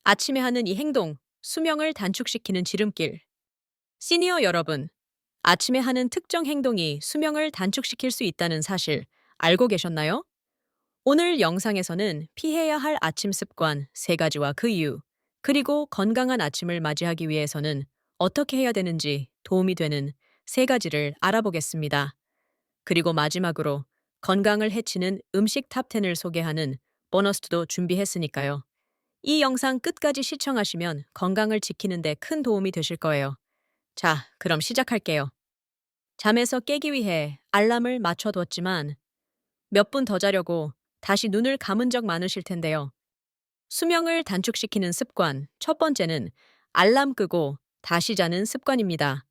아침에 하는 이 행동, 수명을 단축시키는 지름길. 시니어 여러분, 아침에 하는 특정 행동이 수명을 단축시킬 수 있다는 사실 알고 계셨나요? 오늘 영상에서는 피해야 할 아침 습관 3가지와 그 이유, 그리고 건강한 아침을 맞이하기 위해서는 어떻게 해야 되는지 도움이 되는 3가지를 알아보겠습니다. 그리고 마지막으로 건강을 해치는 음식 탑10을 소개하는 보너스도 준비했으니까요. 이 영상 끝까지 시청하시면 건강을 지키는 데 큰 도움이 되실 거예요. 자, 그럼 시작할게요. 잠에서 깨기 위해 알람을 맞춰뒀지만 몇 분 더 자려고 다시 눈을 감은 적 많으실 텐데요. 수명을 단축시키는 습관. 첫 번째는 알람 끄고 다시 자는 습관입니다.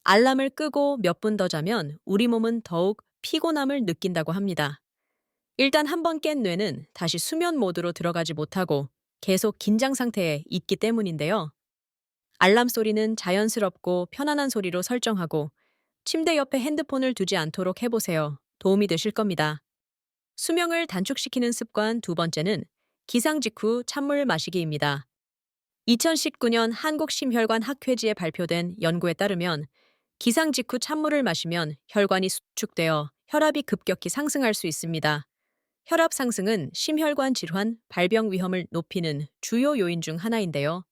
알람을 끄고 몇 분 더 자면 우리 몸은 더욱 피곤함을 느낀다고 합니다. 일단 한 번 깬 뇌는 다시 수면 모드로 들어가지 못하고 계속 긴장 상태에 있기 때문인데요. 알람 소리는 자연스럽고 편안한 소리로 설정하고 침대 옆에 핸드폰을 두지 않도록 해보세요. 도움이 되실 겁니다. 수명을 단축시키는 습관 두 번째는 기상 직후 찬물 마시기입니다. 2019년 한국심혈관 학회지에 발표된 연구에 따르면 기상 직후 찬물을 마시면 혈관이 수축되어 혈압이 급격히 상승할 수 있습니다. 혈압 상승은 심혈관 질환, 발병 위험을 높이는 주요 요인 중 하나인데요.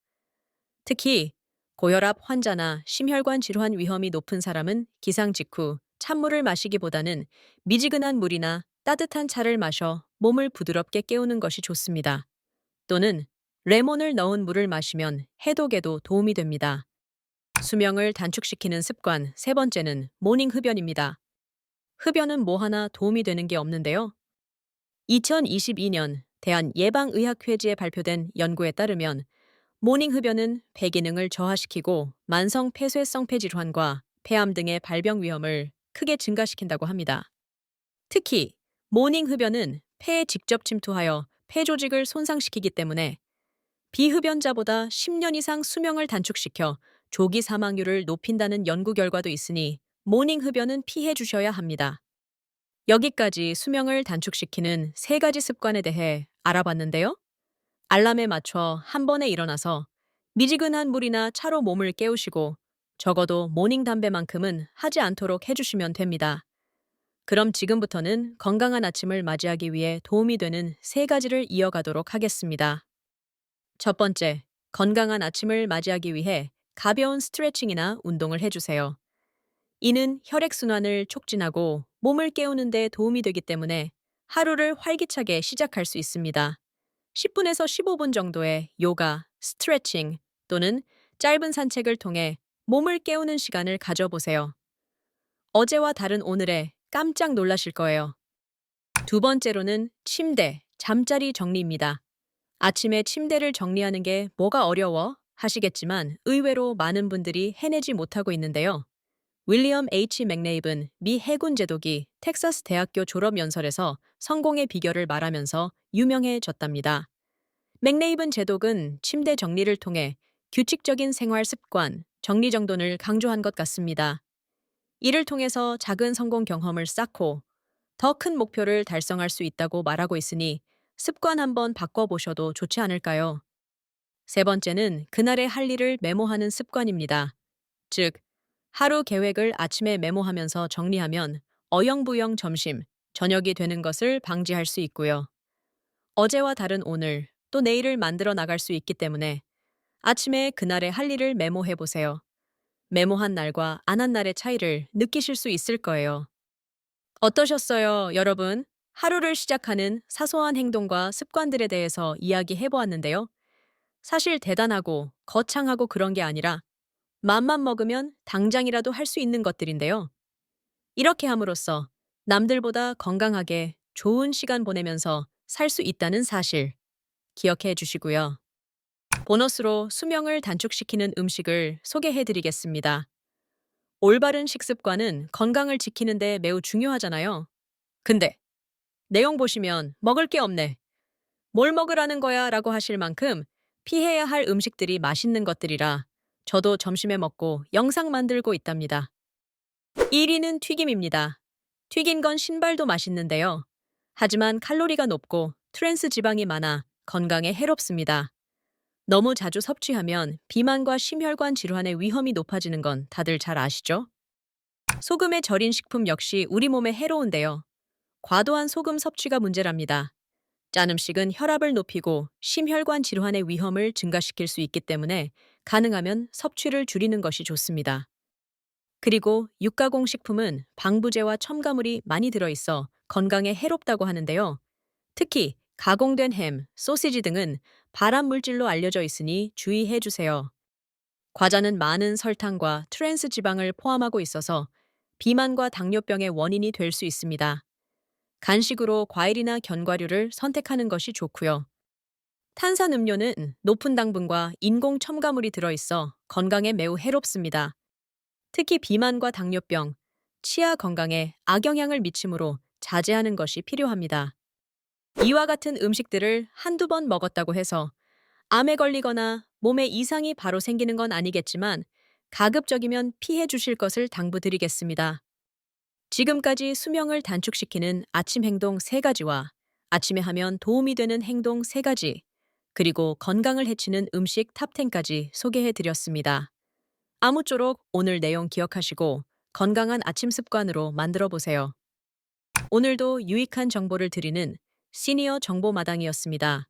특히 고혈압 환자나 심혈관 질환 위험이 높은 사람은 기상 직후 찬물을 마시기보다는 미지근한 물이나 따뜻한 차를 마셔 몸을 부드럽게 깨우는 것이 좋습니다. 또는 레몬을 넣은 물을 마시면 해독에도 도움이 됩니다. 수명을 단축시키는 습관 세 번째는 모닝 흡연입니다. 흡연은 뭐 하나 도움이 되는 게 없는데요. 2022년 대한예방의학회지에 발표된 연구에 따르면 모닝 흡연은 폐 기능을 저하시키고 만성 폐쇄성 폐질환과 폐암 등의 발병 위험을 크게 증가시킨다고 합니다. 특히 모닝 흡연은 폐에 직접 침투하여 폐 조직을 손상시키기 때문에 비흡연자보다 10년 이상 수명을 단축시켜 조기 사망률을 높인다는 연구 결과도 있으니 모닝 흡연은 피해 주셔야 합니다. 여기까지 수명을 단축시키는 3가지 습관에 대해 알아봤는데요. 알람에 맞춰 한 번에 일어나서 미지근한 물이나 차로 몸을 깨우시고 적어도 모닝 담배만큼은 하지 않도록 해주시면 됩니다. 그럼 지금부터는 건강한 아침을 맞이하기 위해 도움이 되는 3가지를 이어가도록 하겠습니다. 첫 번째, 건강한 아침을 맞이하기 위해 가벼운 스트레칭이나 운동을 해주세요. 이는 혈액순환을 촉진하고 몸을 깨우는 데 도움이 되기 때문에 하루를 활기차게 시작할 수 있습니다. 10분에서 15분 정도의 요가, 스트레칭 또는 짧은 산책을 통해 몸을 깨우는 시간을 가져보세요. 어제와 다른 오늘에 깜짝 놀라실 거예요. 두 번째로는 침대, 잠자리 정리입니다. 아침에 침대를 정리하는 게 뭐가 어려워? 하시겠지만 의외로 많은 분들이 해내지 못하고 있는데요. 윌리엄 H. 맥네입은 미 해군 제독이 텍사스 대학교 졸업 연설에서 성공의 비결을 말하면서 유명해졌답니다. 맥네입은 제독은 침대 정리를 통해 규칙적인 생활 습관, 정리정돈을 강조한 것 같습니다. 이를 통해서 작은 성공 경험을 쌓고 더 큰 목표를 달성할 수 있다고 말하고 있으니 습관 한번 바꿔보셔도 좋지 않을까요? 세 번째는 그날의 할 일을 메모하는 습관입니다. 즉, 하루 계획을 아침에 메모하면서 정리하면 어영부영 점심, 저녁이 되는 것을 방지할 수 있고요. 어제와 다른 오늘, 또 내일을 만들어 나갈 수 있기 때문에 아침에 그날의 할 일을 메모해 보세요. 메모한 날과 안 한 날의 차이를 느끼실 수 있을 거예요. 어떠셨어요, 여러분? 하루를 시작하는 사소한 행동과 습관들에 대해서 이야기해 보았는데요. 사실 대단하고 거창하고 그런 게 아니라 맘만 먹으면 당장이라도 할 수 있는 것들인데요. 이렇게 함으로써 남들보다 건강하게 좋은 시간 보내면서 살 수 있다는 사실 기억해 주시고요. 보너스로 수명을 단축시키는 음식을 소개해 드리겠습니다. 올바른 식습관은 건강을 지키는 데 매우 중요하잖아요. 근데 내용 보시면 먹을 게 없네. 뭘 먹으라는 거야? 라고 하실 만큼 피해야 할 음식들이 맛있는 것들이라 저도 점심에 먹고 영상 만들고 있답니다. 1위는 튀김입니다. 튀긴 건 신발도 맛있는데요. 하지만 칼로리가 높고 트랜스 지방이 많아 건강에 해롭습니다. 너무 자주 섭취하면 비만과 심혈관 질환의 위험이 높아지는 건 다들 잘 아시죠? 소금에 절인 식품 역시 우리 몸에 해로운데요. 과도한 소금 섭취가 문제랍니다. 짠 음식은 혈압을 높이고 심혈관 질환의 위험을 증가시킬 수 있기 때문에 가능하면 섭취를 줄이는 것이 좋습니다. 그리고 육가공 식품은 방부제와 첨가물이 많이 들어있어 건강에 해롭다고 하는데요. 특히 가공된 햄, 소시지 등은 발암 물질로 알려져 있으니 주의해 주세요. 과자는 많은 설탕과 트랜스 지방을 포함하고 있어서 비만과 당뇨병의 원인이 될 수 있습니다. 간식으로 과일이나 견과류를 선택하는 것이 좋고요. 탄산음료는 높은 당분과 인공 첨가물이 들어있어 건강에 매우 해롭습니다. 특히 비만과 당뇨병, 치아 건강에 악영향을 미치므로 자제하는 것이 필요합니다. 이와 같은 음식들을 한두 번 먹었다고 해서 암에 걸리거나 몸에 이상이 바로 생기는 건 아니겠지만 가급적이면 피해 주실 것을 당부드리겠습니다. 지금까지 수명을 단축시키는 아침 행동 3가지와 아침에 하면 도움이 되는 행동 3가지, 그리고 건강을 해치는 음식 탑10까지 소개해 드렸습니다. 아무쪼록 오늘 내용 기억하시고 건강한 아침 습관으로 만들어 보세요. 오늘도 유익한 정보를 드리는 시니어 정보마당이었습니다.